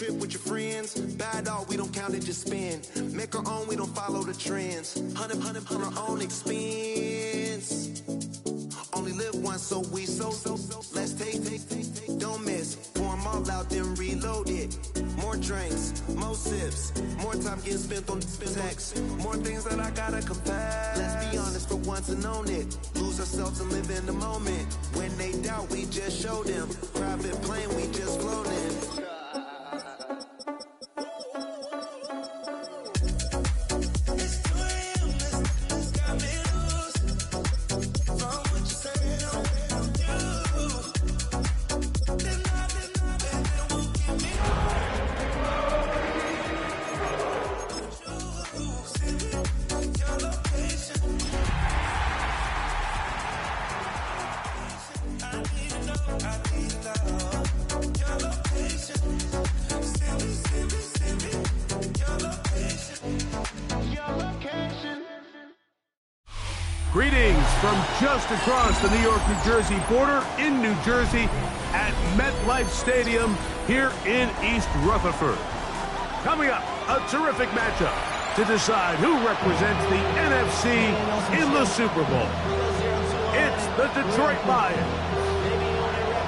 trip with your friends. Bad dog, we don't count it, just spend. Make our own, we don't follow the trends. Hundred on our own expense. Only live once, so we so. Let's take, don't miss. Pour 'em all out, then reload it. More drinks, more sips. More time getting spent on text. More things that I gotta confess. Let's be honest for once and own it. Lose ourselves and live in the moment. When they doubt, we just show them. Private plane, we just floating. Greetings from just across the New York-New Jersey border in New Jersey at MetLife Stadium here in East Rutherford. Coming up, a terrific matchup to decide who represents the NFC in the Super Bowl. It's the Detroit Lions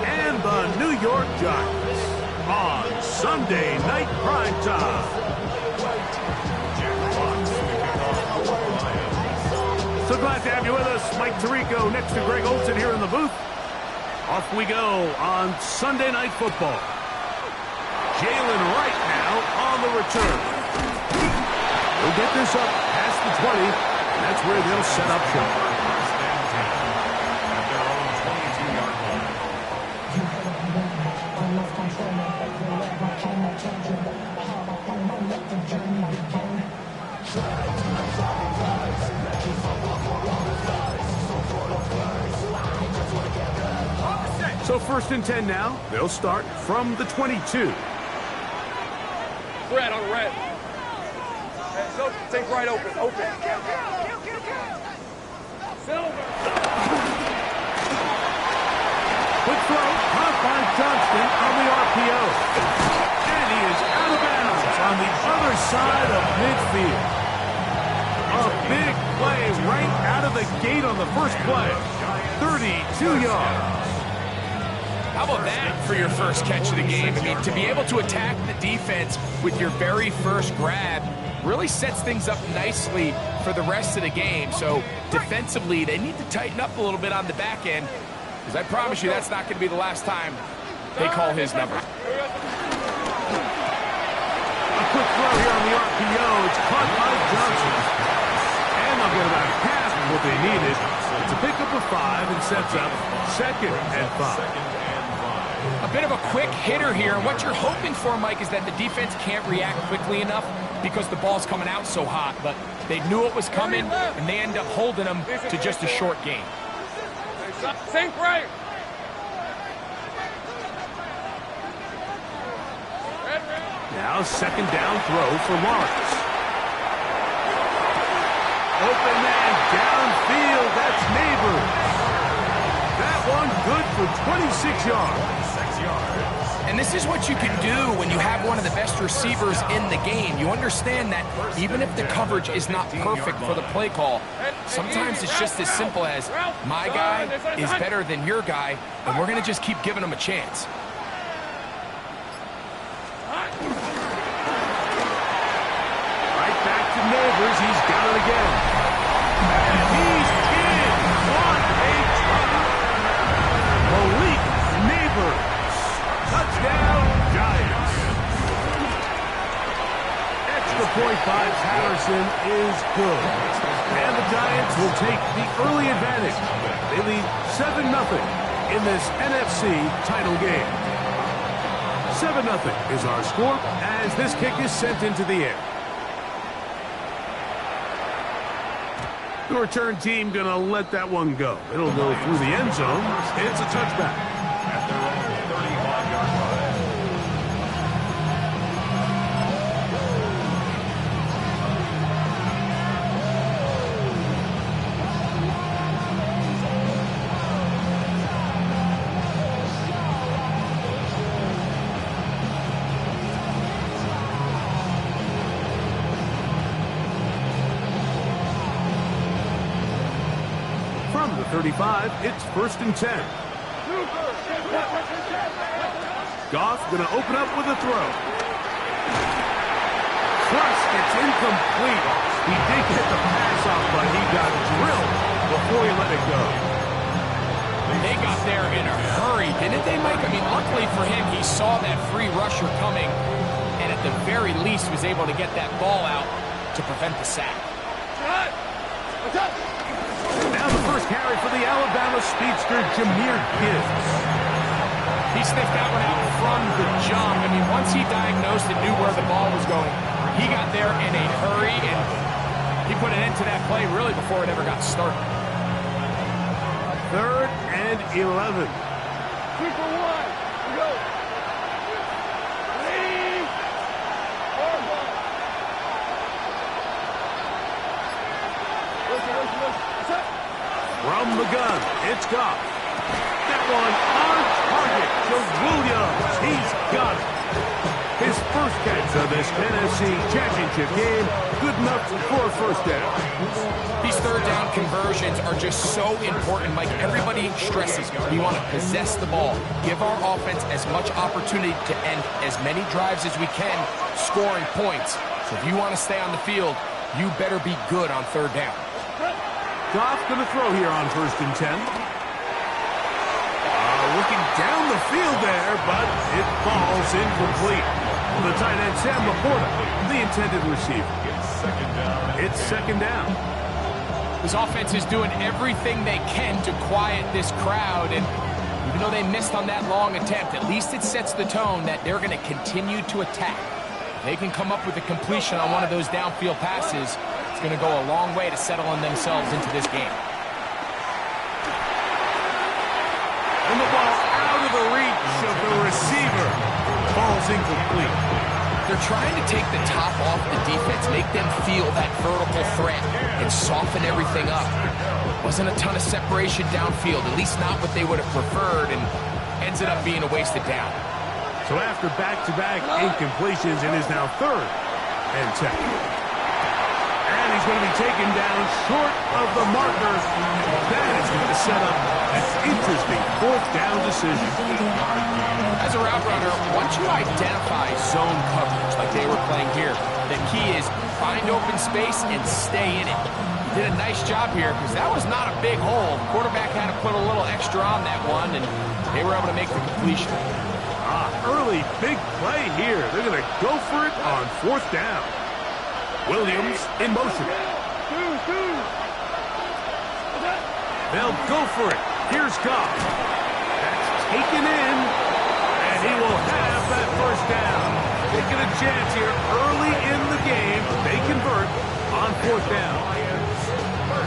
and the New York Giants on Sunday Night Primetime. So glad to have you with us. Mike Tirico next to Greg Olson here in the booth. Off we go on Sunday Night Football. Jalen Wright now on the return. We'll get this up past the 20, and that's where they'll set up shop. So 1st and 10 now. They'll start from the 22. Red on red. So take right open. Silver. Quick throw, caught by Johnston on the RPO. And he is out of bounds on the other side of midfield. A big play right out of the gate on the first play. 32 yards. How about that for your first catch of the game? I mean, to be able to attack the defense with your very first grab really sets things up nicely for the rest of the game. So defensively, they need to tighten up a little bit on the back end, because I promise you that's not going to be the last time they call his number. A quick throw here on the RPO. It's caught by Johnson. And they'll get about half of what they needed. It's a pickup of 5 and sets up 2nd and 5. A bit of a quick hitter here. And what you're hoping for, Mike, is that the defense can't react quickly enough because the ball's coming out so hot. But they knew it was coming, and they end up holding them to just a short game. Sink right. Now 2nd down throw for Lawrence. Open man downfield. That's Neighbors. That one good for 26 yards. And this is what you can do when you have one of the best receivers in the game. You understand that even if the coverage is not perfect for the play call, sometimes it's just as simple as my guy is better than your guy, and we're going to just keep giving him a chance. Right back to Neighbors. He's got it again. And he's in. What a try. Malik Neighbors. Touchdown, Giants. Extra point by Patterson is good. And the Giants will take the early advantage. They lead 7-0 in this NFC title game. 7-0 is our score as this kick is sent into the air. The return team going to let that one go. It'll go through the end zone. It's a touchback. At their own 35-yard line. From the 35, it's 1st and 10. Goff going to open up with a throw. Thrust, it's incomplete. He did get the pass off, but he got drilled before he let it go. They got there in a hurry, didn't they, Mike? I mean, luckily for him, he saw that free rusher coming, and at the very least was able to get that ball out to prevent the sack. Now the first carry for the Alabama speedster, Jahmyr Gibbs. He sniffed that one out from the jump. I mean, once he diagnosed and knew where the ball was going, he got there in a hurry, and he put an end to that play really before it ever got started. 3rd and 11. 3 for 1. We go. Ready. Listen. From the gun, it's Goff. That one on target to Williams. He's got it. His first catch of this Tennessee championship game, good enough for a first down. These third down conversions are just so important, Mike. Everybody stresses we want to possess the ball, give our offense as much opportunity to end as many drives as we can, scoring points. So if you want to stay on the field, you better be good on third down. Goff going to throw here on 1st and 10. Looking down the field there, but it falls incomplete. The tight end, Sam Laporta, the intended receiver. It's second down. This offense is doing everything they can to quiet this crowd, and even though they missed on that long attempt, at least it sets the tone that they're going to continue to attack. If they can come up with a completion on one of those downfield passes, it's going to go a long way to settling themselves into this game. And the ball out of the reach of the receiver. Falls incomplete. They're trying to take the top off the defense, make them feel that vertical threat, and soften everything up. Wasn't a ton of separation downfield, at least not what they would have preferred, and ends up being a wasted down. So after back-to-back incompletions, it is now 3rd and 10. And he's going to be taken down short of the marker. That is going to set up an interesting 4th down decision. As a route runner, once you identify zone coverage like they were playing here, the key is find open space and stay in it. He did a nice job here because that was not a big hole. The quarterback had to put a little extra on that one, and they were able to make the completion. Early big play here. They're going to go for it on 4th down. Williams in motion. They'll go for it. Here's Goff. That's taken in, and he will have that first down. Taking a chance here early in the game. They convert on 4th down.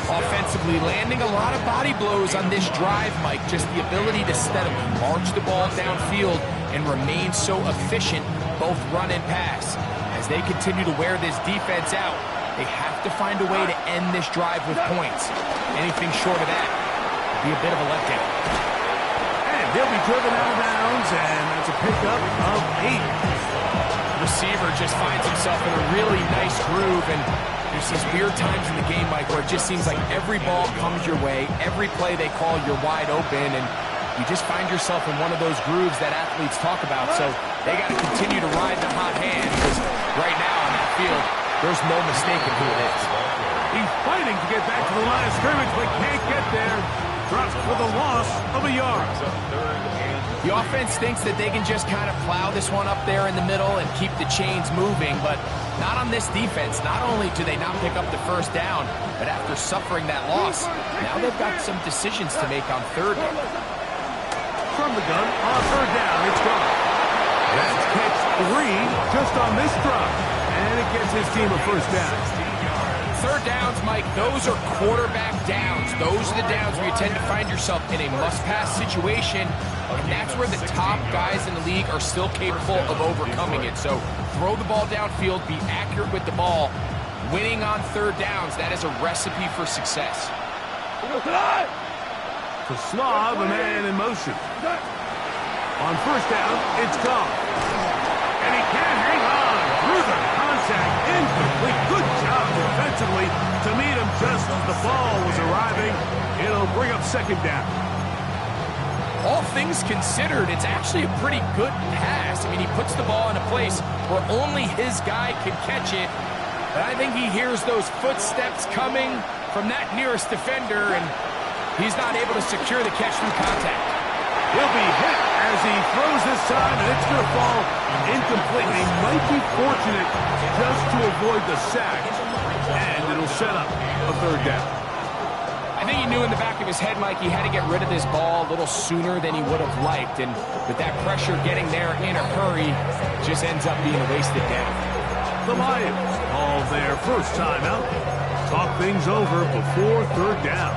Offensively, landing a lot of body blows on this drive, Mike. Just the ability to steadily march the ball downfield and remain so efficient, both run and pass. As they continue to wear this defense out, they have to find a way to end this drive with points. Anything short of that would be a bit of a letdown. And they'll be driven out of bounds, and that's a pickup of 8. Receiver just finds himself in a really nice groove, and there's these weird times in the game, Mike, where it just seems like every ball comes your way, every play they call, you're wide open, and you just find yourself in one of those grooves that athletes talk about. So they got to continue to ride the hot hand, because right now on that field, there's no mistaking who it is. He's fighting to get back to the line of scrimmage, but can't get there. Drops for the loss of a yard. The offense thinks that they can just kind of plow this one up there in the middle and keep the chains moving, but not on this defense. Not only do they not pick up the first down, but after suffering that loss, now they've got some decisions to make on third down. From the gun, on 3rd down, it's gone. That's catch 3 just on this drive, and it gets his team a first down. Third downs, Mike, those are quarterback downs. Those are the downs where you tend to find yourself in a must-pass situation, and that's where the top guys in the league are still capable of overcoming it. So throw the ball downfield, be accurate with the ball. Winning on third downs, that is a recipe for success. To Slav, a man in motion. On 1st down, it's gone. And he can't hang on through the contact. Incomplete. Good job defensively to meet him just as the ball was arriving It'll bring up second down. All things considered, it's actually a pretty good pass. I mean, he puts the ball in a place where only his guy can catch it. But I think he hears those footsteps coming from that nearest defender, and he's not able to secure the catch through contact. He'll be hit as he throws this time, and it's going to fall incomplete. He might be fortunate just to avoid the sack, and it'll set up a third down. I think he knew in the back of his head, Mike, he had to get rid of this ball a little sooner than he would have liked. And with that pressure getting there in a hurry, just ends up being a wasted down. The Lions call their first timeout. Talk things over before third down.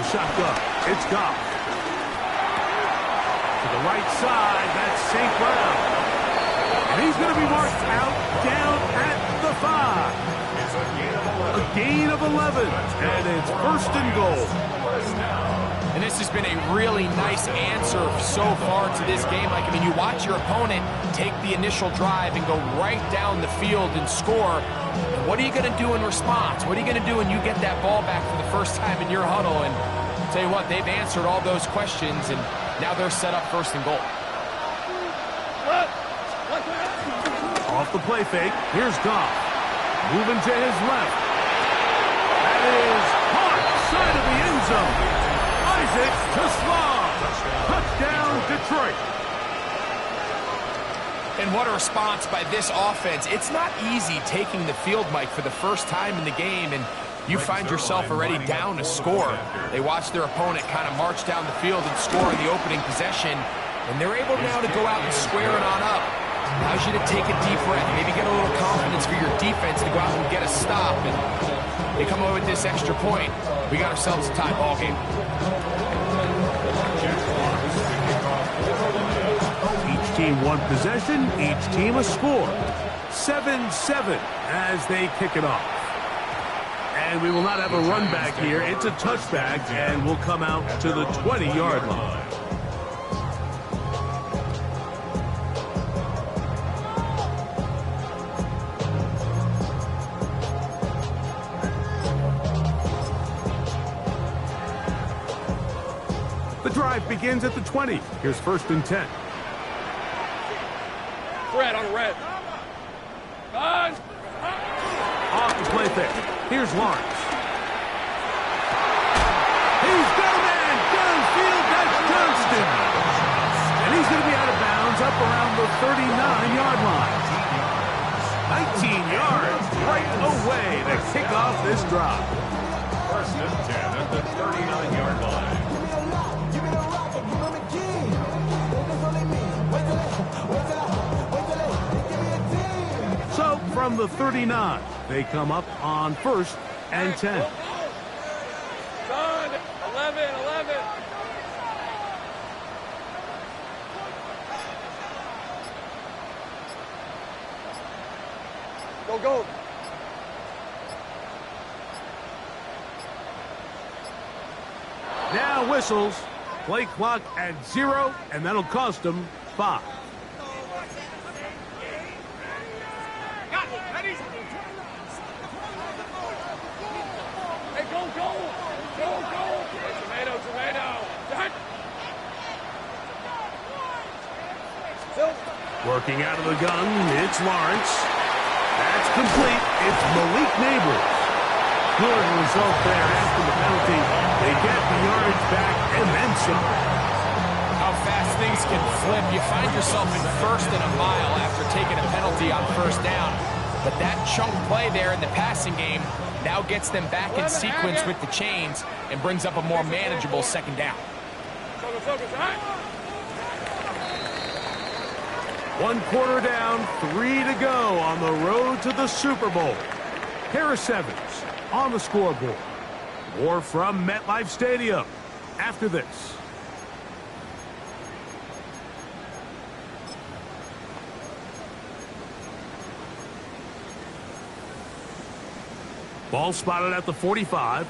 Shotgun. It's Goff. To the right side, that's St. Brown. And he's going to be marked out down at the 5. A gain of 11. And it's first and goal. And this has been a really nice answer so far to this game. Like, I mean, you watch your opponent take the initial drive and go right down the field and score. What are you going to do in response? What are you going to do when you get that ball back for the first time in your huddle? And I'll tell you what, they've answered all those questions, and now they're set up first and goal. Off the play fake, here's Goff. Moving to his left. That is caught side of the end zone. Isaac to Slav. Touchdown, Detroit. And what a response by this offense. It's not easy taking the field, Mike, for the first time in the game, and you find yourself already down a score. They watch their opponent kind of march down the field and score in the opening possession, and they're able now to go out and square it on up. Allows you to take a deep breath, maybe get a little confidence for your defense to go out and get a stop, and they come away with this extra point. We got ourselves a tie ball game. Each team one possession, each team a score. 7-7 as they kick it off. And we will not have a run back here. It's a touchback, and we'll come out to the 20-yard line. The drive begins at the 20. Here's first and 10. Red on the red. Off the play there. Here's Lawrence. He's got a man downfield. That's Johnston. And he's going to be out of bounds up around the 39-yard line. 19 yards right away to kick off this drive. First and 10 at the 39-yard line. So from the 39, they come up on first and 10. 11. Go. Now whistles. Play clock at 0, and that'll cost them 5. Working out of the gun, it's Lawrence. That's complete. It's Malik Neighbors. Good result there after the penalty. They get the yards back and then some. How fast things can flip. You find yourself in first and a mile after taking a penalty on first down. But that chunk play there in the passing game now gets them back in sequence with the chains and brings up a more manageable second down. One quarter down, 3 to go on the road to the Super Bowl. Harris Evans on the scoreboard. More from MetLife Stadium after this. Ball spotted at the 45.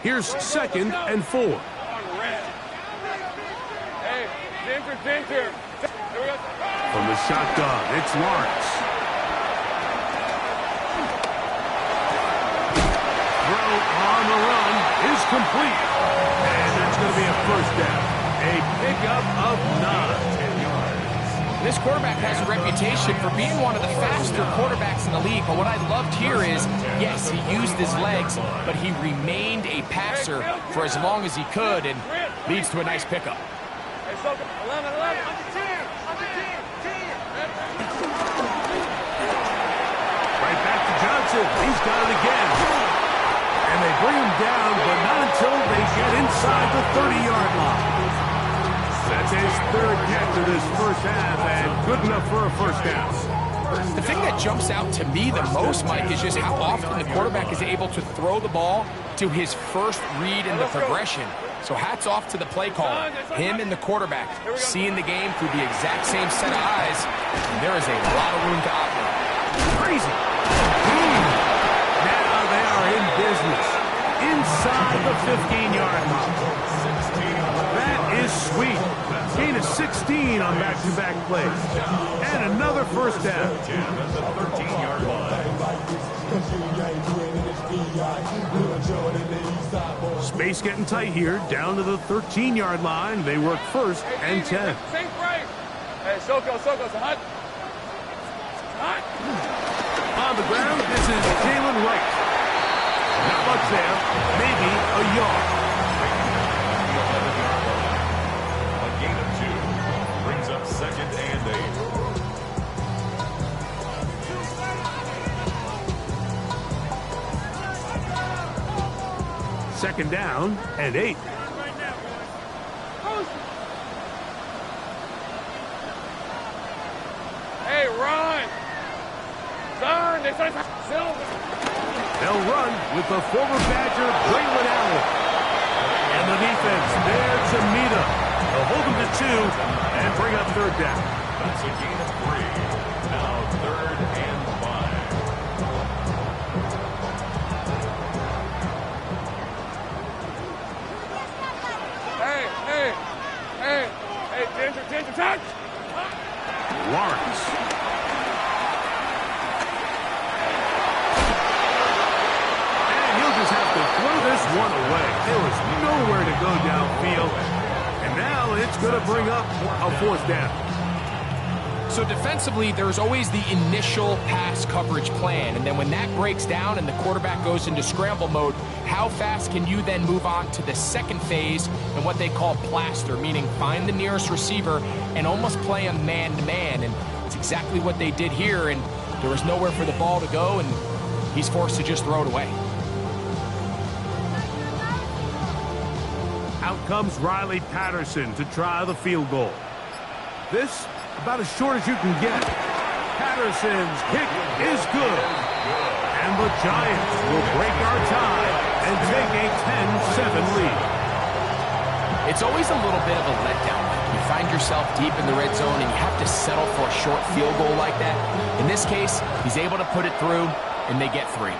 Here's second and 4. Danger. From the shotgun, it's Lawrence. Throw on the run is complete. And it's going to be a first down. A pickup of 9. This quarterback has a reputation for being one of the faster quarterbacks in the league, but what I loved here is, yes, he used his legs, but he remained a passer for as long as he could, and leads to a nice pickup. Hey, so 11. On the 10. Right back to Johnson. He's got it again. And they bring him down, but not until they get inside the 30-yard line. That's his third catch of this first half, and good enough for a first down. The thing that jumps out to me the most, Mike, is just how often the quarterback is able to throw the ball to his first read in the progression. So hats off to the play caller, him and the quarterback, seeing the game through the exact same set of eyes, and there is a lot of room to operate. Crazy. Now they are in business inside the 15-yard line. That is sweet. Gain of 16 on back-to-back plays. And another first down. At the 13-yard line. Space getting tight here. Down to the 13-yard line. They work first and 10. Think right. Hey, Soko, it's hot. On the ground, this is Jalen Wright. Not much there. Maybe a yard. A gain of 2 brings up 2nd and 8. Second down and 8. Hey, run. Son, they said Silver. They'll run with the former Badger, Braylon Allen. And the defense there to meet him. They'll hold him to 2 and bring up third down. That's a gain of 3. Now 3rd and 5. Hey, Ginger, touch. Lawrence. And he'll just have to throw this one away. There was nowhere to go downfield. And now it's going to bring up a fourth down. So defensively, there's always the initial pass coverage plan, and then when that breaks down and the quarterback goes into scramble mode, how fast can you then move on to the second phase and what they call plaster, meaning find the nearest receiver and almost play a man-to-man, and it's exactly what they did here, and there was nowhere for the ball to go, and he's forced to just throw it away. Out comes Riley Patterson to try the field goal. This about as short as you can get. Patterson's kick is good. And the Giants will break our tie and take a 10-7 lead. It's always a little bit of a letdown. You find yourself deep in the red zone and you have to settle for a short field goal like that. In this case, he's able to put it through, and they get 3.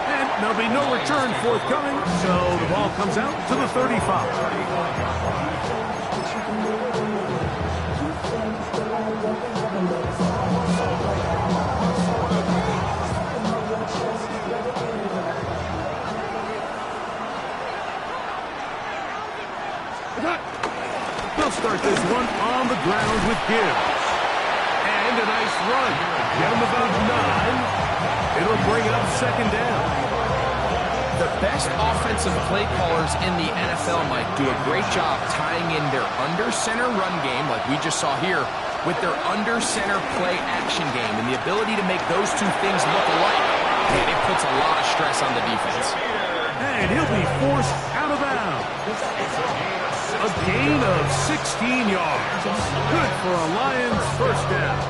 And there'll be no return forthcoming, so the ball comes out to the 35. They'll start this one on the ground with Gibbs. And a nice run. Down to about 9. It'll bring up second down. The best offensive play callers in the NFL, Mike, do a great job tying in their under-center run game, like we just saw here, with their under-center play action game. And the ability to make those two things look alike, man, it puts a lot of stress on the defense. And he'll be forced out of bounds. A gain of 16 yards. Good for a Lions first down.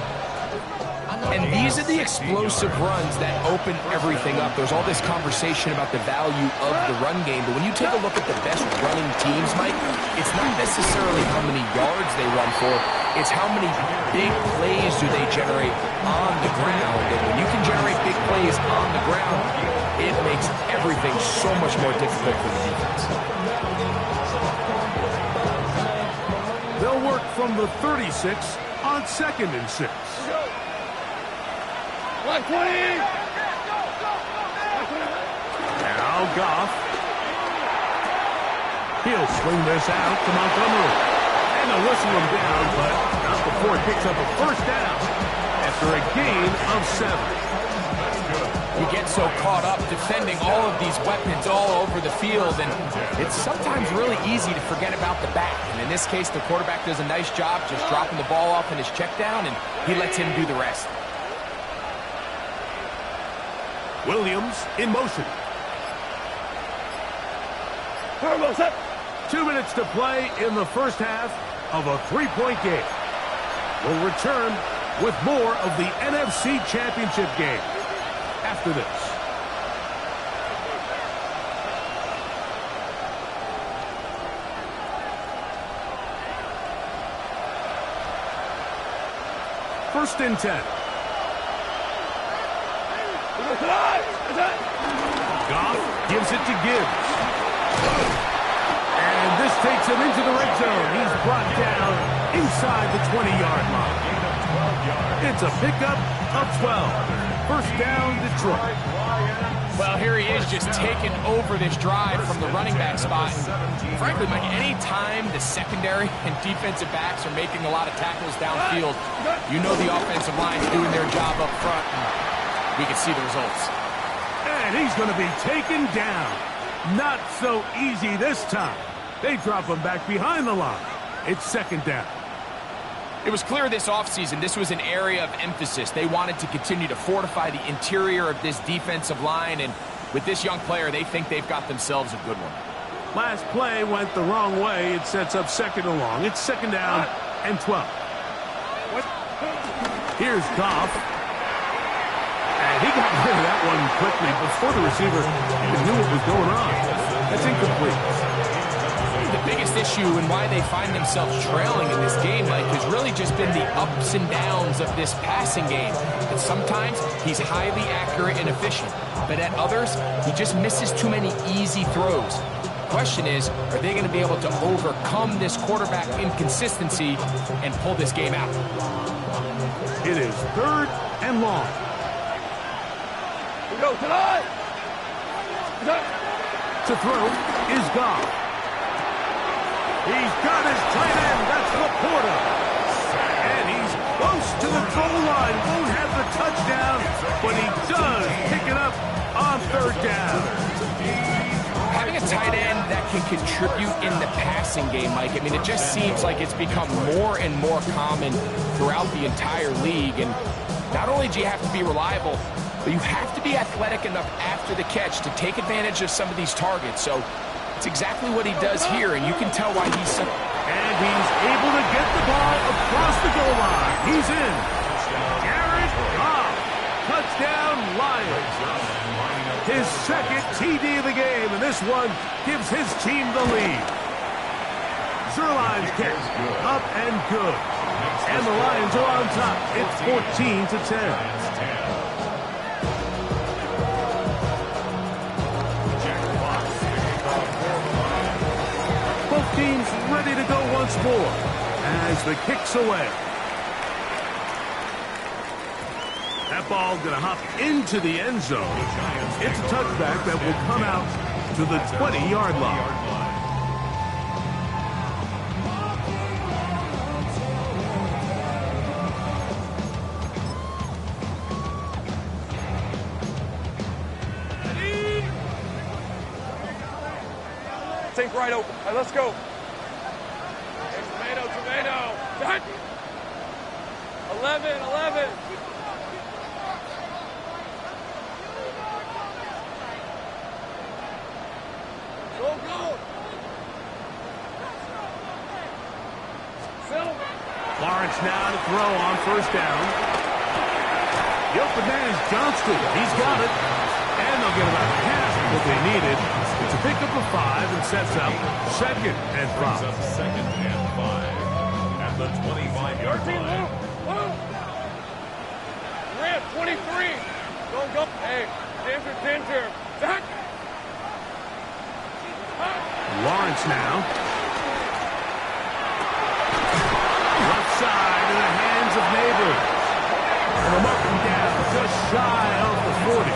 And these are the explosive runs that open everything up. There's all this conversation about the value of the run game, but when you take a look at the best running teams, Mike, it's not necessarily how many yards they run for, it's how many big plays do they generate on the ground. And when you can generate big plays on the ground, it makes everything so much more difficult for the defense. from the 36 on 2nd and 6. 120! Now Goff. He'll swing this out to Montgomery. And they'll whistle him down, but not before he picks up a first down after a gain of 7. You get so caught up defending all of these weapons all over the field, and it's sometimes really easy to forget about the back. And in this case, the quarterback does a nice job just dropping the ball off in his check down, and he lets him do the rest. Williams in motion. 2 minutes to play in the first half of a 3-point game. We'll return with more of the NFC Championship game after this. First and 10. Goff gives it to Gibbs. And this takes him into the red zone. He's brought down inside the 20-yard line. It's a pickup of 12. First down, Detroit. Well, here he is just taking over this drive from the running back spot. And frankly, Mike, any time the secondary and defensive backs are making a lot of tackles downfield, you know the offensive line's doing their job up front, and we can see the results. And he's going to be taken down. Not so easy this time. They drop him back behind the line. It's second down. It was clear this offseason this was an area of emphasis. They wanted to continue to fortify the interior of this defensive line, and with this young player, they think they've got themselves a good one. Last play went the wrong way. It sets up second and long. It's second down and 12. Here's Goff. And he got rid of that one quickly before the receiver even knew what was going on. That's incomplete. The biggest issue and why they find themselves trailing in this game, Mike, has really just been the ups and downs of this passing game. And sometimes he's highly accurate and efficient, but at others, he just misses too many easy throws. The question is, are they going to be able to overcome this quarterback inconsistency and pull this game out? It is third and long. We go tonight! To throw is Goff. He's got his tight end. That's Laporta. And he's close to the goal line. Won't have the touchdown, but he does pick it up on third down. Having a tight end that can contribute in the passing game, Mike, I mean, it just seems like it's become more and more common throughout the entire league. And not only do you have to be reliable, but you have to be athletic enough after the catch to take advantage of some of these targets. So it's exactly what he does here, and you can tell why he's so... And he's able to get the ball across the goal line. He's in. Jared Goff. Touchdown, Lions. His second TD of the game, and this one gives his team the lead. Zerline's kick up and good. And the Lions are on top. It's 14-10. Teams ready to go once more as the kick's away. That ball going to hop into the end zone. It's a touchback that will come out to the 20-yard line. Think right open. All right, let's go. Hey, tomato. 11. Go. Lawrence now to throw on first down. The open man is Johnston. He's got it. And they'll get about half of what they needed. It's a pickup of 5 and sets up second and 5. Second and 5 at the 25-yard line. Rip, 23. Go. Hey, Ginger. Zach. Lawrence now. inside in the hands of neighbors. And a marking down just shy of the 40.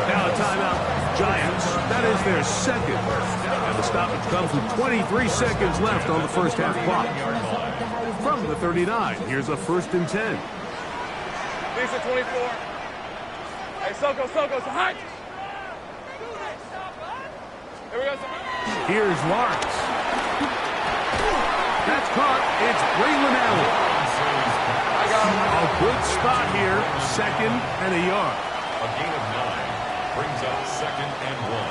Now a timeout, Giants. That is their second. And the stoppage comes with 23 seconds left on the first half clock. From the 39, here's a 1st and 10. Lisa, 24. Hey, Soko, hot! Here we go. Here's Lawrence. That's caught. It's Braylon Allen. I got him. A good spot here. 2nd and a yard. A gain of 9 brings up 2nd and 1.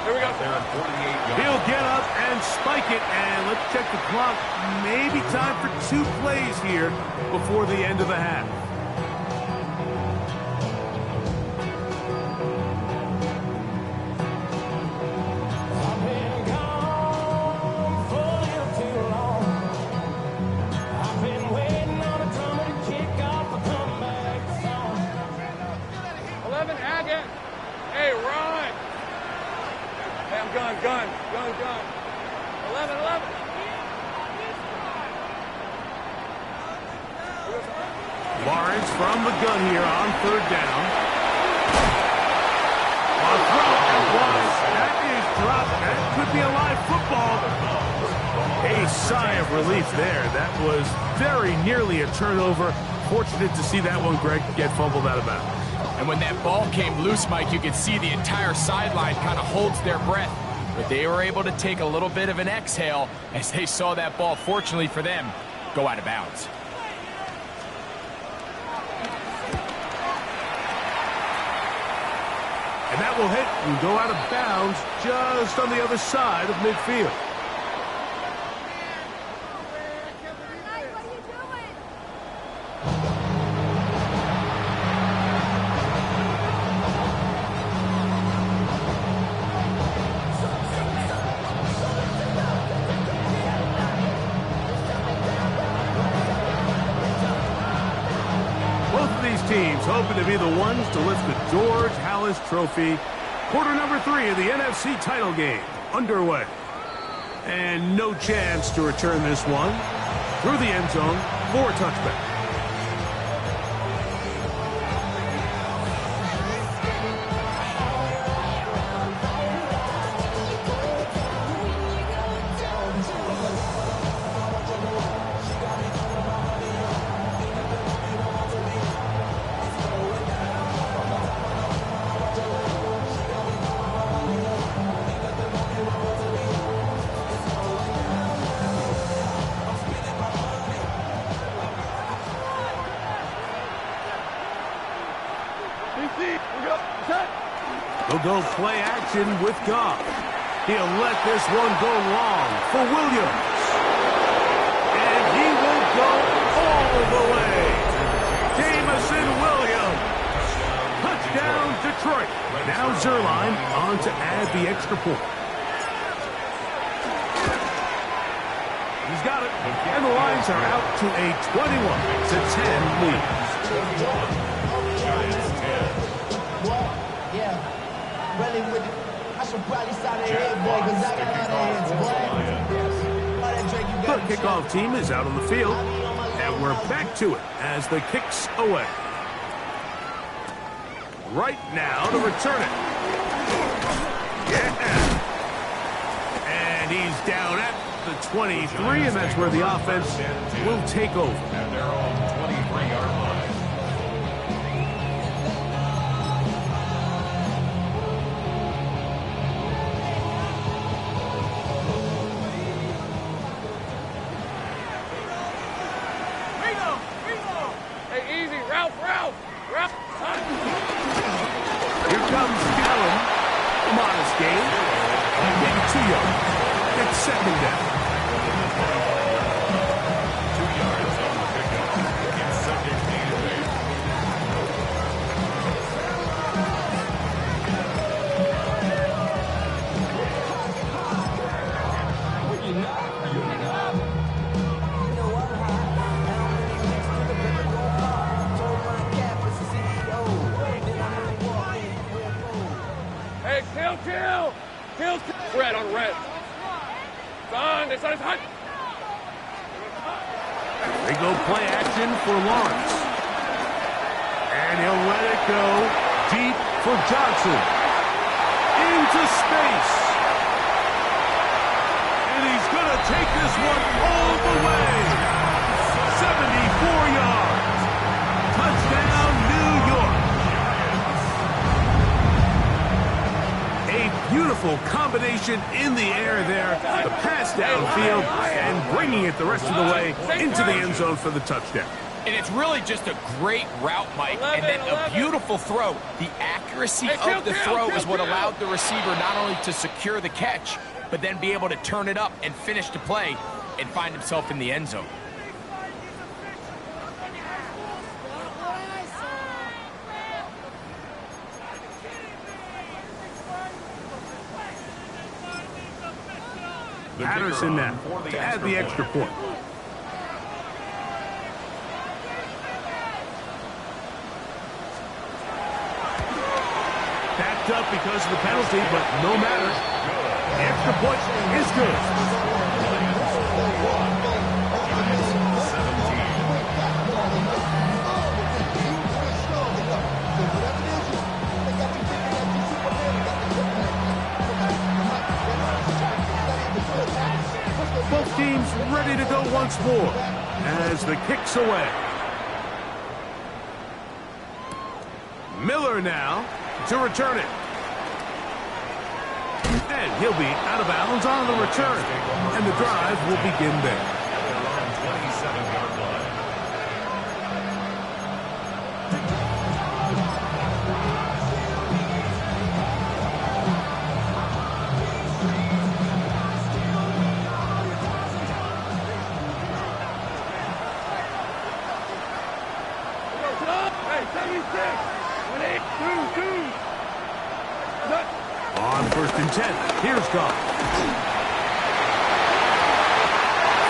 Here we go. They're at 48 yards. He'll get up and spike it. And let's check the clock. Maybe time for 2 plays here before the end of the half. Gun. 11. Lawrence from the gun here on 3rd down. On throw and wide. That is dropped. That could be a live football. A sigh of relief there. That was very nearly a turnover. Fortunate to see that one, Greg, get fumbled out of bounds. And when that ball came loose, Mike, you could see the entire sideline kind of holds their breath. But they were able to take a little bit of an exhale as they saw that ball, fortunately for them, go out of bounds. And that will hit and go out of bounds just on the other side of midfield. Teams hoping to be the ones to lift the George Halas Trophy. Quarter number 3 of the NFC title game underway. And no chance to return this one through the end zone for a touchback. He'll go play action with Goff. He'll let this one go long for Williams. And he will go all the way. Jamison Williams. Touchdown, Detroit. Now Zerline on to add the extra point. He's got it. And the Lions are out to a 21-10 lead. Giants 10. Really with it. I should probably start a head, boy, because I got other heads, boy. The kickoff team is out on the field, and we're back to it as the kick's away. Right now to return it. Yeah! And he's down at the 23, and that's where the offense will take over. And they're on 23-yard line. Here comes Gallen. A modest gain. Maybe 2 yards. It's 2nd down. 2 yards on the pickup. It's 2nd and 8. Kill. Red on red. Son, this is hot. They go play action for Lawrence. And he'll let it go deep for Johnson. Into space. And he's going to take this one all the way. 74 yards. Touchdown, New York. A beautiful combination in the air there. The pass downfield and bringing it the rest of the way into the end zone for the touchdown. And it's really just a great route, Mike, and then a beautiful throw. The accuracy of the throw is what allowed the receiver not only to secure the catch, but then be able to turn it up and finish the play and find himself in the end zone. Patterson now to add the extra point. Backed up because of the penalty, but no matter. The extra point is good. Both teams ready to go once more as the kick's away. Miller now to return it. And he'll be out of bounds on the return. And the drive will begin there. On 1st and 10, here's Goff.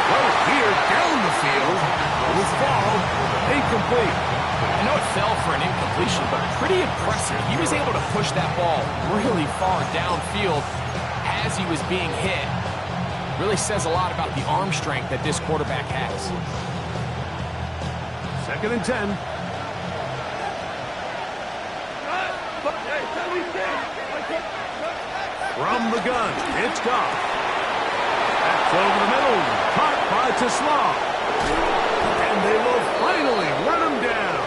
Well, here down the field, will fall, incomplete. I know it fell for an incompletion, but pretty impressive. He was able to push that ball really far downfield as he was being hit. Really says a lot about the arm strength that this quarterback has. 2nd and 10. From the gun, it's Goff. That's over the middle, caught by Tesla. And they will finally run him down.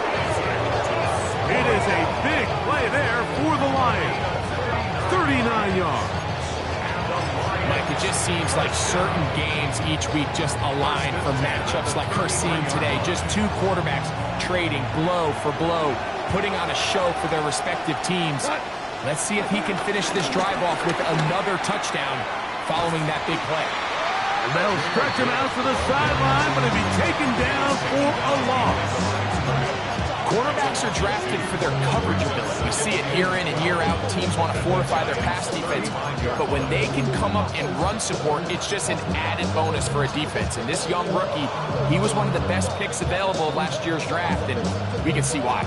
It is a big play there for the Lions. 39 yards. Mike, it just seems like certain games each week just align for matchups like we're seeing today. Just two quarterbacks trading blow for blow, putting on a show for their respective teams. Let's see if he can finish this drive off with another touchdown following that big play. And they'll stretch him out to the sideline, but he'll be taken down for a loss. Quarterbacks are drafted for their coverage ability. We see it year in and year out. Teams want to fortify their pass defense. But when they can come up and run support, it's just an added bonus for a defense. And this young rookie, he was one of the best picks available last year's draft, and we can see why.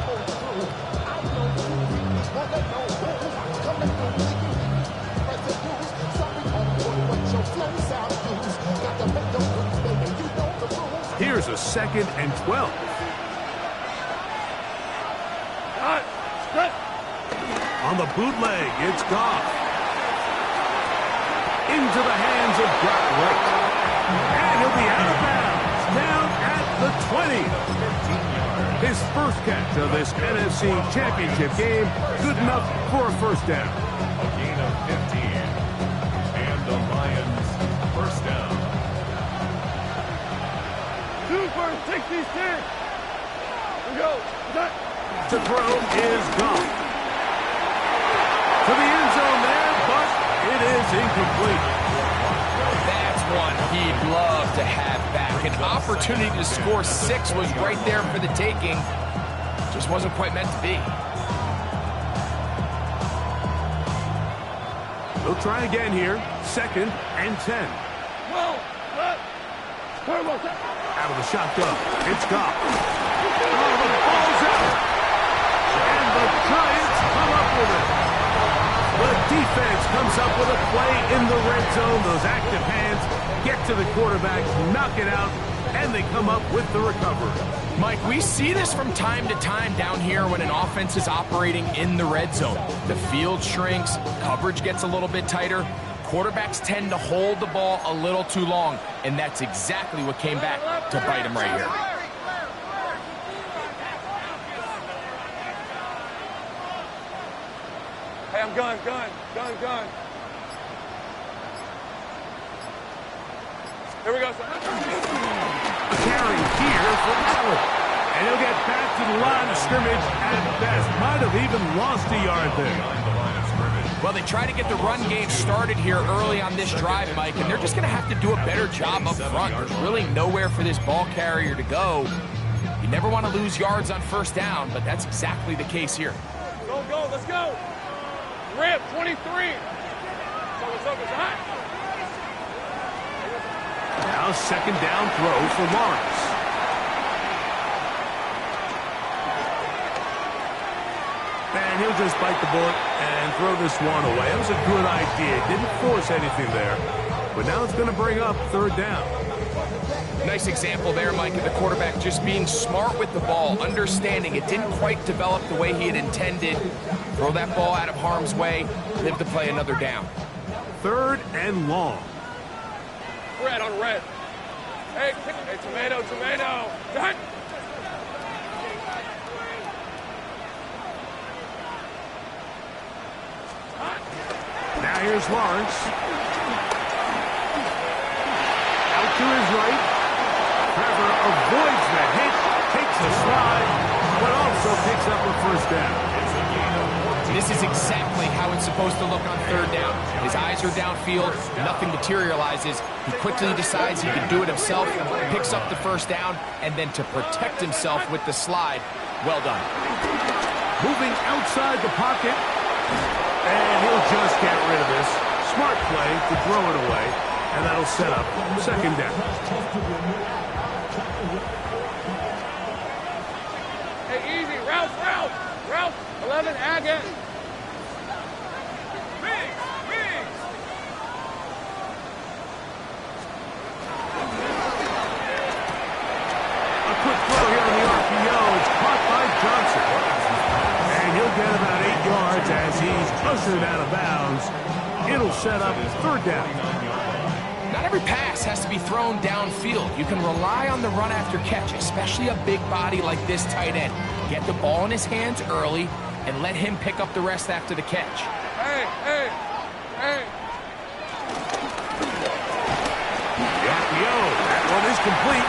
Here's a 2nd and 12. On the bootleg, it's Goff. Into the hands of Bradley. And he'll be out of bounds, down at the 20. His first catch of this NFC Championship game, good enough for a first down. A gain of 15. And the Lions first down. 2 for 66. We go. To throw is Goff. To the end zone there, but it is incomplete. That's one he'd love to have back. An opportunity to score 6 was right there for the taking. Just wasn't quite meant to be. They'll try again here. 2nd and 10. Out of the shotgun, it's Goff. Oh, the ball's out. And the Giants come up with it. The defense comes up with a play in the red zone. Those active hands get to the quarterback, knock it out, and they come up with the recovery. Mike, we see this from time to time down here when an offense is operating in the red zone. The field shrinks, coverage gets a little bit tighter, quarterbacks tend to hold the ball a little too long, and that's exactly what came back to bite them right here. Hey, I'm gun. Here we go, son. A carry here for Allen. And he'll get back to the line of scrimmage at best. Might have even lost a yard there. Well, they try to get the run game started here early on this drive, Mike, and they're just going to have to do a better job up front. There's really nowhere for this ball carrier to go. You never want to lose yards on first down, but that's exactly the case here. Go, let's go. Rip, 23. It's hot. Now second down throw for Lawrence. And he'll just bite the bullet and throw this one away. It was a good idea. Didn't force anything there. But now it's going to bring up third down. Nice example there, Mike, of the quarterback just being smart with the ball, understanding it didn't quite develop the way he had intended. Throw that ball out of harm's way, live to play another down. Third and long. Red on red. Hey, tomato. Done. Now here's Lawrence. Out to his right. Trevor avoids the hit, takes a slide, but also picks up a first down. This is exactly how it's supposed to look on third down. His eyes are downfield, nothing materializes. He quickly decides he can do it himself, picks up the first down, and then to protect himself with the slide, well done. Moving outside the pocket, and he'll just get rid of this. Smart play to throw it away, and that'll set up second down. Hey, easy, Ralph, 11, Agate. Quick throw here on the RPO. It's caught by Johnson. And he'll get about 8 yards as he's ushered out of bounds. It'll set up third down. Not every pass has to be thrown downfield. You can rely on the run after catch, especially a big body like this tight end. Get the ball in his hands early and let him pick up the rest after the catch. Hey. The RPO. That one is complete.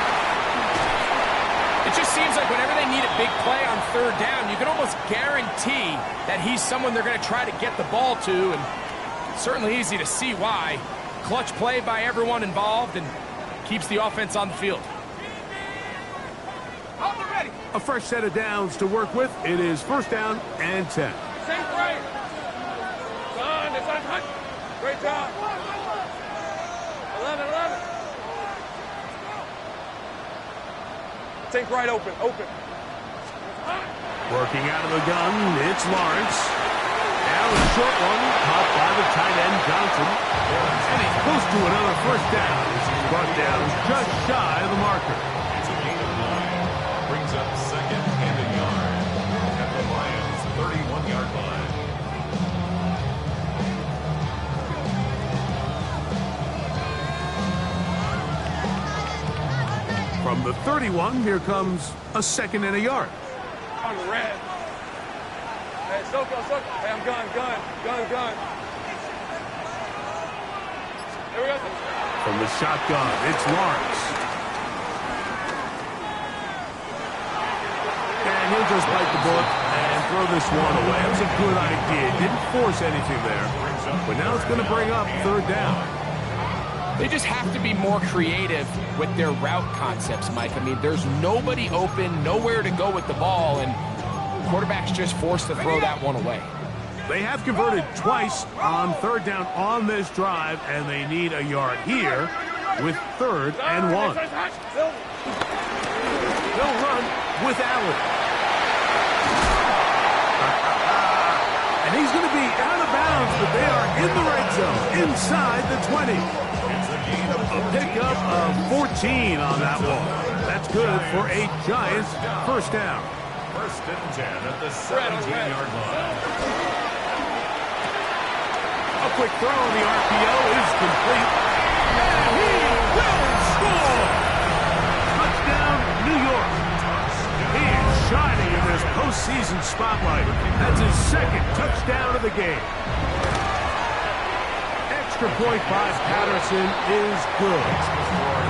It just seems like whenever they need a big play on third down, you can almost guarantee that he's someone they're going to try to get the ball to, and it's certainly easy to see why. Clutch play by everyone involved and keeps the offense on the field. A fresh set of downs to work with. It is first down and 10. Same right. Son, it's on hunt. Great job. 11. Think right open. Working out of the gun, it's Lawrence. Now a short one, caught by the tight end Johnson. And he's close to another first down as he's brought down just shy of the marker. It's a gain of 9. Brings up second and a yard at the Lions' 31-yard line. From the 31, here comes a second and a yard. On red. Hey, Soko. Hey, I'm gun. Here we go. From the shotgun, it's Lawrence. And he'll just bite the bullet and throw this one away. It was a good idea. Didn't force anything there. But now it's going to bring up third down. They just have to be more creative with their route concepts, Mike. I mean, there's nobody open, nowhere to go with the ball, and quarterback's just forced to throw that one away. They have converted twice on third down on this drive, and they need a yard here with third and 1. They'll run with Allen. And he's going to be out of bounds, but they are in the red zone, inside the 20. A pickup of 14 on that one. That's good for a Giants first down. First and 10 at the 17-yard line. A quick throw on the RPO is complete. And he will score! Touchdown, New York. He is shining in this postseason spotlight. That's his second touchdown of the game. Extra point by Patterson is good.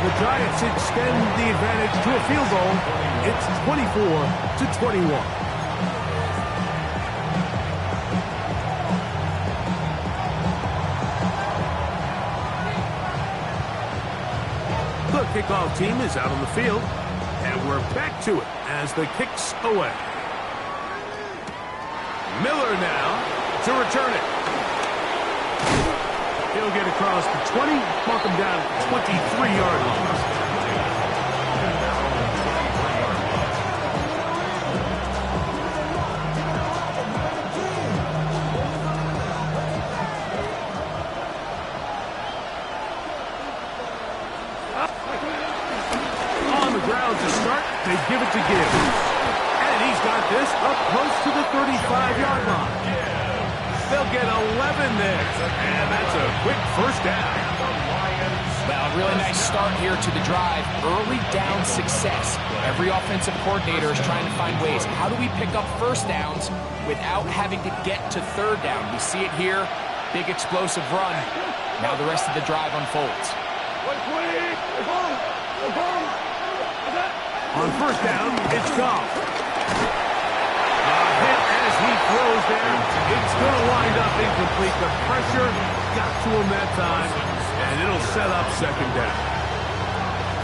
The Giants extend the advantage to a field goal. It's 24-21. The kickoff team is out on the field, and we're back to it as the kick's away. Miller now to return it. He'll get across the 20, mark him down at the 23-yard line. On the ground to start, they give it to Gibbs. And he's got this up close to the 35-yard line. They'll get 11 there, and that's a quick first down. Well, a really nice start here to the drive. Early down success. Every offensive coordinator is trying to find ways. How do we pick up first downs without having to get to third down? We see it here. Big explosive run. Now the rest of the drive unfolds. On first down, it's Goff. Hit as he throws there. It's going to wind up incomplete. The pressure got to him that time, and it'll set up second down.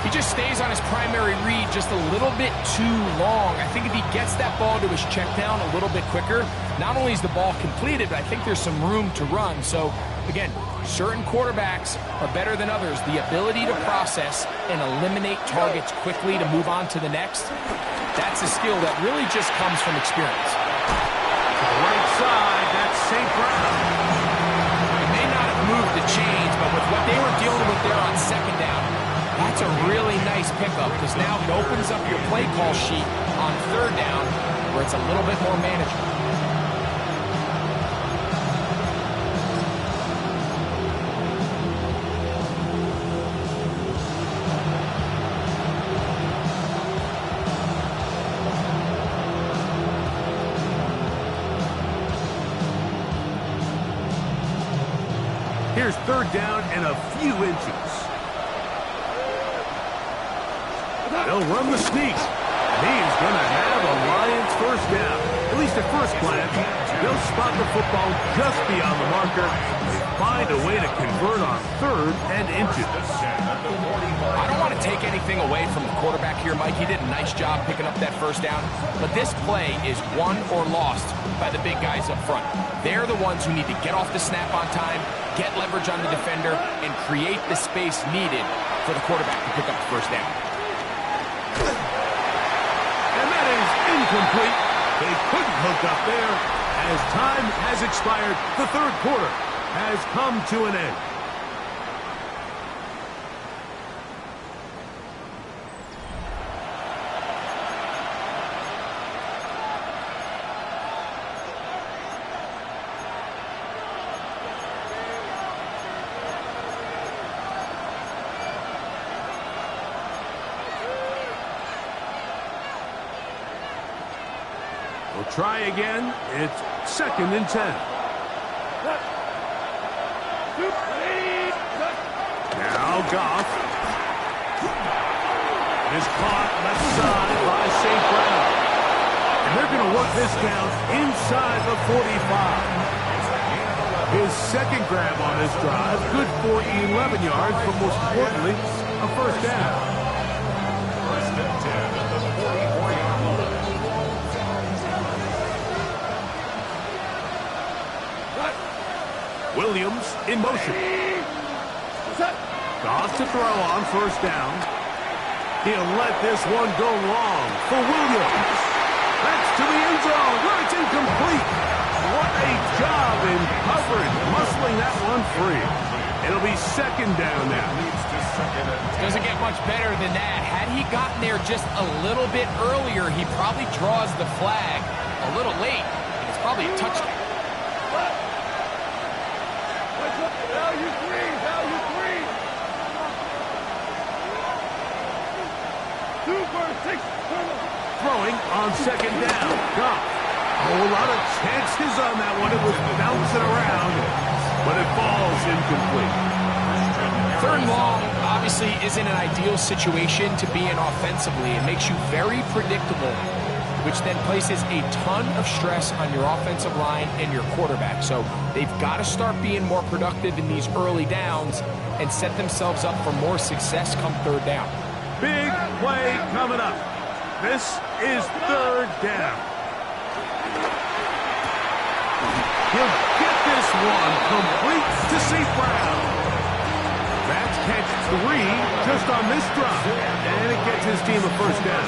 He just stays on his primary read just a little bit too long. I think if he gets that ball to his check down a little bit quicker, not only is the ball completed, but I think there's some room to run. So, again, certain quarterbacks are better than others. The ability to process and eliminate targets quickly to move on to the next, that's a skill that really just comes from experience. To the right side, that's St. Brown. He may not have moved the chains, but with what they were dealing with there on second down, that's a really nice pickup because now it opens up your play call sheet on third down where it's a little bit more manageable. Here's third down and a few inches. They'll run the sneak. He's going to have a Lions first down. At least at first glance, they'll spot the football just beyond the marker. They find a way to convert on third and inches. I don't want to take anything away from the quarterback here, Mike. He did a nice job picking up that first down. But this play is won or lost by the big guys up front. They're the ones who need to get off the snap on time, get leverage on the defender, and create the space needed for the quarterback to pick up the first down. And that is incomplete. They couldn't hook up there. As time has expired, the third quarter has come to an end. We'll try again. It's second and 10. Now Goff is caught left side by St. Brown. And they're going to work this down inside the 45. His second grab on this drive, good for 11 yards, but most importantly, a first down. First and 10 at the 44-yard line. Williams in motion. Goff to throw on first down. He'll let this one go long for Williams. That's to the end zone where it's incomplete. What a job in coverage, muscling that one free. It'll be second down now. Doesn't get much better than that. Had he gotten there just a little bit earlier, he probably draws the flag a little late. It's probably a touchdown. Throwing on second down. Goff. A whole lot of chances on that one. It was bouncing around, but it falls incomplete. Third and long obviously isn't an ideal situation to be in offensively. It makes you very predictable, which then places a ton of stress on your offensive line and your quarterback. So they've got to start being more productive in these early downs and set themselves up for more success come third down. Big play coming up. This is third down. He'll get this one complete to St. Brown. That's catch 3 just on this drop. And it gets his team a first down.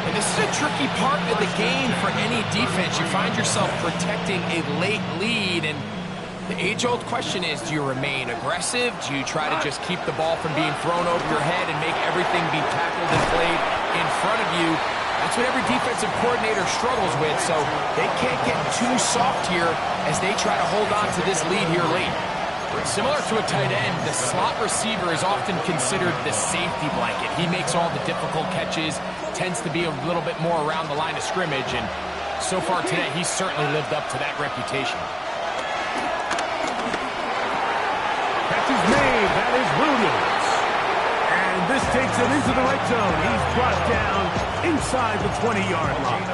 And this is a tricky part of the game for any defense. You find yourself protecting a late lead, and the age-old question is, do you remain aggressive? Do you try to just keep the ball from being thrown over your head and make everything be tackled and played in front of you? That's what every defensive coordinator struggles with, so they can't get too soft here as they try to hold on to this lead here late. Similar to a tight end, the slot receiver is often considered the safety blanket. He makes all the difficult catches, tends to be a little bit more around the line of scrimmage, and so far today, he's certainly lived up to that reputation. Catch is made. That is Williams. And this takes him into the red zone. He's brought down inside the 20-yard line.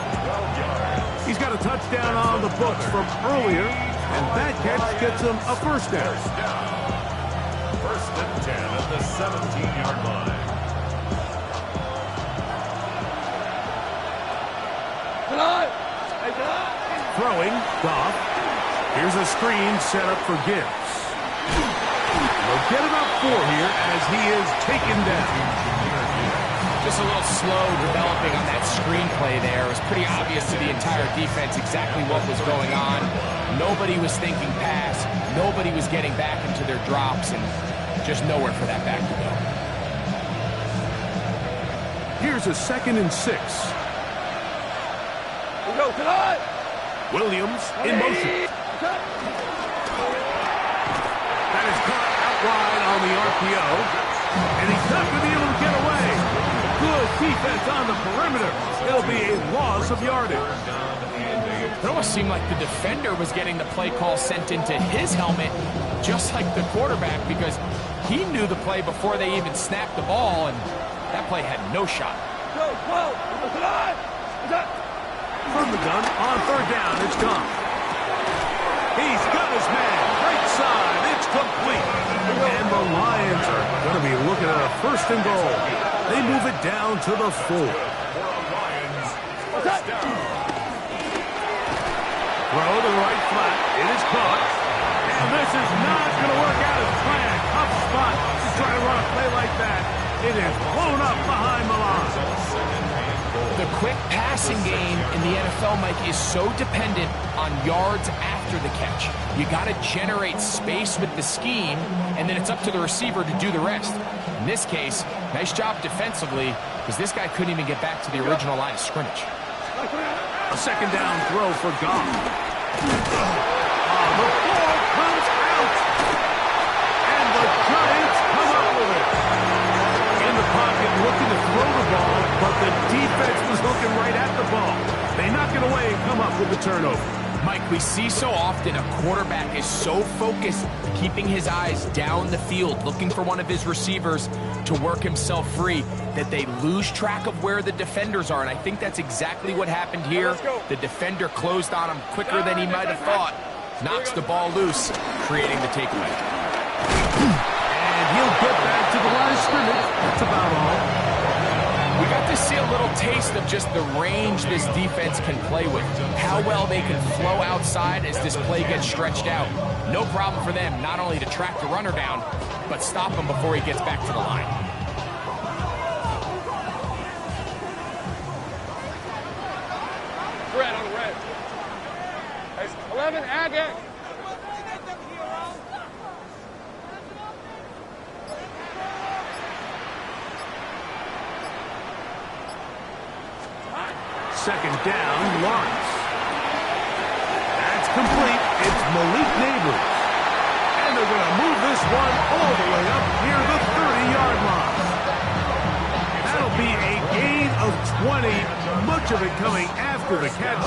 He's got a touchdown on the books from earlier, and that catch gets him a first down. First and 10 at the 17-yard line. Throwing, Goff. Here's a screen set up for Gibbs. They'll get about 4 here as he is taken down. Just a little slow developing on that screenplay there. It was pretty obvious to the entire defense exactly what was going on. Nobody was thinking pass. Nobody was getting back into their drops, and just nowhere for that back to go. Here's a 2nd and 6. Williams in motion. That is caught out wide on the RPO, and he's not going to be able to get away. Good defense on the perimeter. It'll be a loss of yardage. It almost seemed like the defender was getting the play call sent into his helmet, just like the quarterback, because he knew the play before they even snapped the ball, and that play had no shot. From the gun, on third down, it's gone. He's got his man, right side, it's complete. And the Lions are going to be looking at a first and goal. They move it down to the 4. Throw to the right flat, it is caught. And this is not going to work out as planned. Tough spot to try to run a play like that. It is blown up behind the line. The quick passing game in the NFL, Mike, is so dependent on yards after the catch. You got to generate space with the scheme, and then it's up to the receiver to do the rest. In this case, nice job defensively, because this guy couldn't even get back to the original line of scrimmage. A second down throw for Goff. The ball comes out, and the Giants come up with it. In the pocket, looking to throw the ball, but the defense was looking right at the ball. They knock it away and come up with the turnover. Mike, we see so often a quarterback is so focused, keeping his eyes down the field, looking for one of his receivers to work himself free, that they lose track of where the defenders are. And I think that's exactly what happened here. The defender closed on him quicker than he might have thought. Knocks the ball loose, creating the takeaway. And he'll get back to the line of scrimmage. That's about all. We got to see a little taste of just the range this defense can play with. How well they can flow outside as this play gets stretched out. No problem for them not only to track the runner down, but stop him before he gets back to the line. Red on the red. Hey, 11, Agate. Second down, Lawrence. That's complete. It's Malik Neighbors. And they're going to move this one all the way up near the 30-yard line. That'll be a gain of 20, much of it coming after the catch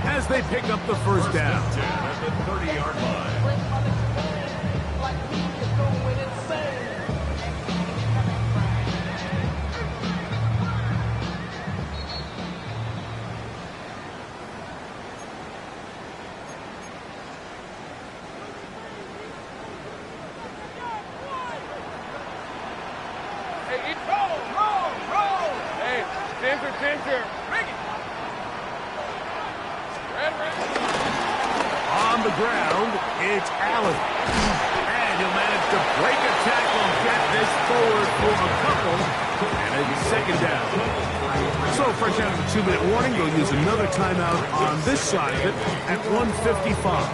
as they pick up the first down. At the 30-yard line. Ginger. Bring it. Red. On the ground, it's Allen. And he'll manage to break a tackle and get this forward for a couple. And it's second down. So fresh out of the 2-minute warning, they'll use another timeout on this side of it at 1:55.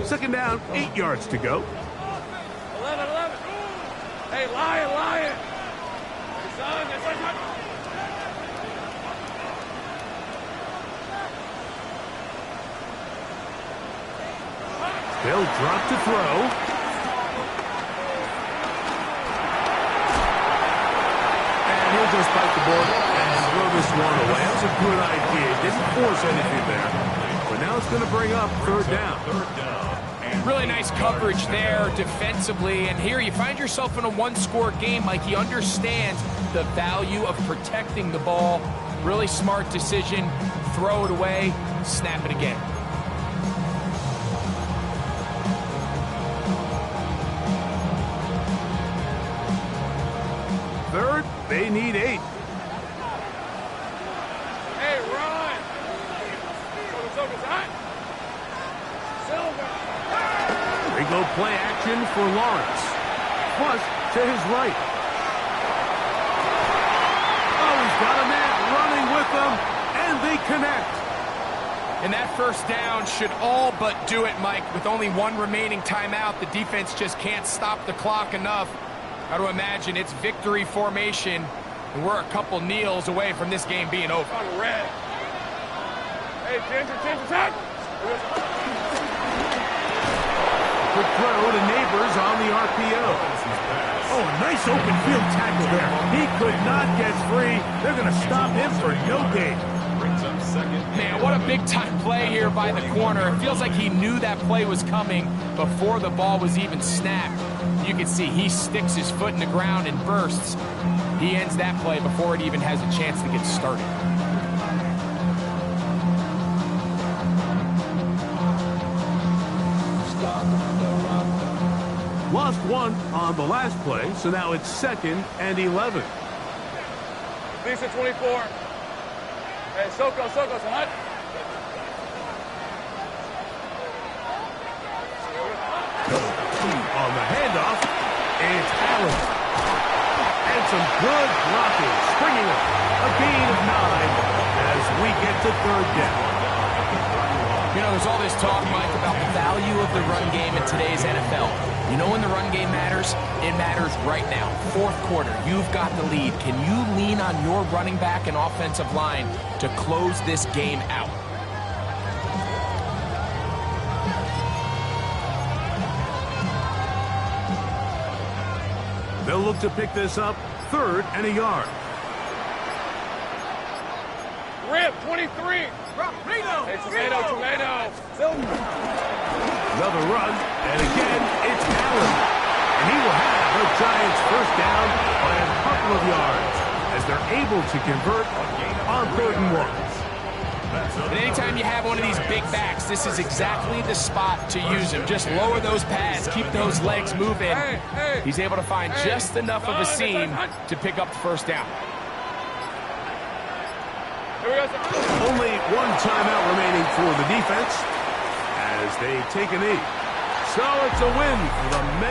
Second down, 8 yards to go. 11. Hey, Lion. Hey, son, that's like They'll drop to throw. And he'll just bite the board and throw this one away. That was a good idea. Didn't force anything there. But now it's going to bring up third down. Really nice coverage there defensively. And here you find yourself in a one-score game. Like, he understands the value of protecting the ball. Really smart decision. Throw it away. Snap it again. Third, they need 8. Hey, run! Silver's hot. Silver. They go play action for Lawrence. Plus, to his right. Oh, he's got a man running with them, and they connect. And that first down should all but do it, Mike. With only one remaining timeout, the defense just can't stop the clock enough. Got to imagine it's victory formation, and we're a couple kneels away from this game being over. On red. Hey, Ginger, hot. Quick throw to Neighbors on the RPO. Oh, a nice open field tackle there. He could not get free. They're going to stop him for no gain. Man, what a big-time play here by the corner. It feels like he knew that play was coming before the ball was even snapped. You can see he sticks his foot in the ground and bursts. He ends that play before it even has a chance to get started. Lost one on the last play, so now it's 2nd and 11. Lisa 24. Hey, Soko's hot. On the handoff, it's Allen. And some good blocking, springing up. A gain of 9 as we get to third down. You know, there's all this talk, Mike, about the value of the run game in today's NFL. You know when the run game matters? It matters right now. Fourth quarter, you've got the lead. Can you lean on your running back and offensive line to close this game out? They'll look to pick this up 3rd and a yard. Rip, 23. Hey, tomato. Another run, and again, it's Allen. And he will have the Giants first down by a couple of yards as they're able to convert on 3rd and 1. And anytime you have one of these big backs, this is exactly the spot to use him. Just lower those pads, keep those legs moving. He's able to find just enough of a seam to pick up the first down. Only one timeout remaining for the defense as they take a knee. So it's a win for the men.